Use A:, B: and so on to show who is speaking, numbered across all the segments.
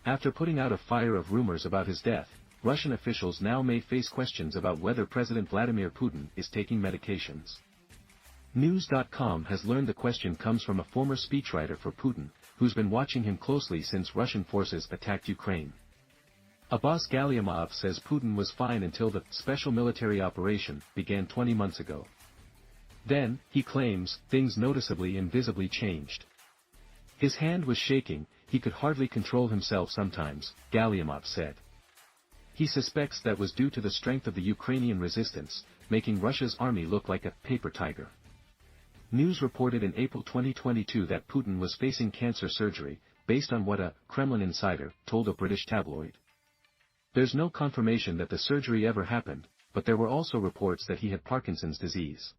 A: After putting out a fire of rumors about his death, Russian officials now may face questions about whether President Vladimir Putin is taking medications. News.com has learned the question comes from a former speechwriter for Putin, who's been watching him closely since Russian forces attacked Ukraine. Abbas Gallyamov says Putin was fine until the special military operation began 20 months ago. Then, he claims, things noticeably and visibly changed. His hand was shaking, he could hardly control himself sometimes, Gallyamov said. He suspects that was due to the strength of the Ukrainian resistance, making Russia's army look like a paper tiger. News reported in April 2022 that Putin was facing cancer surgery, based on what a Kremlin insider told a British tabloid. There's no confirmation that the surgery ever happened, but there were also reports that he had Parkinson's disease.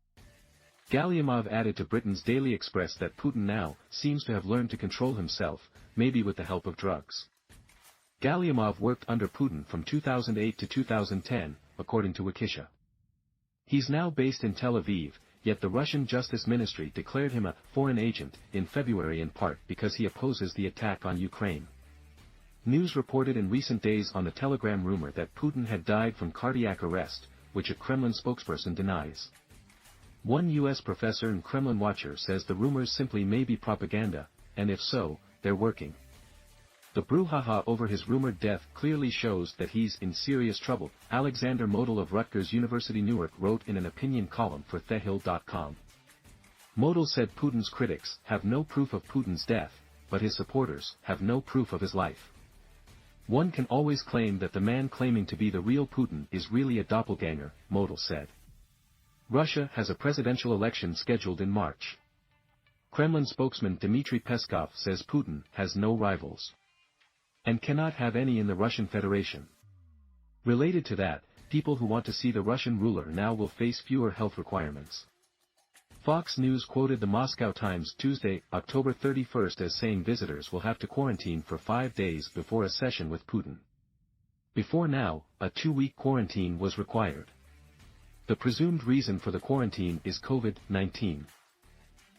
A: Gallyamov added to Britain's Daily Express that Putin now seems to have learned to control himself, maybe with the help of drugs. Gallyamov worked under Putin from 2008 to 2010, according to Wikipedia. He's now based in Tel Aviv, yet the Russian Justice Ministry declared him a foreign agent in February in part because he opposes the attack on Ukraine. News reported in recent days on the Telegram rumor that Putin had died from cardiac arrest, which a Kremlin spokesperson denies. One U.S. professor and Kremlin watcher says the rumors simply may be propaganda, and if so, they're working. The brouhaha over his rumored death clearly shows that he's in serious trouble, Alexander Model of Rutgers University Newark wrote in an opinion column for TheHill.com. Model said Putin's critics have no proof of Putin's death, but his supporters have no proof of his life. One can always claim that the man claiming to be the real Putin is really a doppelganger, Model said. Russia has a presidential election scheduled in March. Kremlin spokesman Dmitry Peskov says Putin has no rivals and cannot have any in the Russian Federation. Related to that, people who want to see the Russian ruler now will face fewer health requirements. Fox News quoted the Moscow Times Tuesday, October 31st as saying visitors will have to quarantine for 5 days before a session with Putin. Before now, a 2-week quarantine was required. The presumed reason for the quarantine is COVID-19.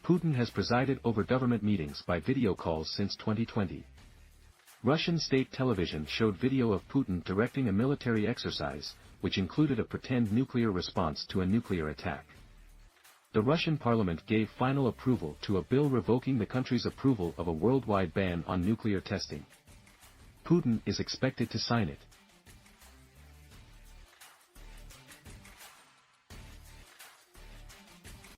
A: Putin has presided over government meetings by video calls since 2020. Russian state television showed video of Putin directing a military exercise, which included a pretend nuclear response to a nuclear attack. The Russian parliament gave final approval to a bill revoking the country's approval of a worldwide ban on nuclear testing. Putin is expected to sign it.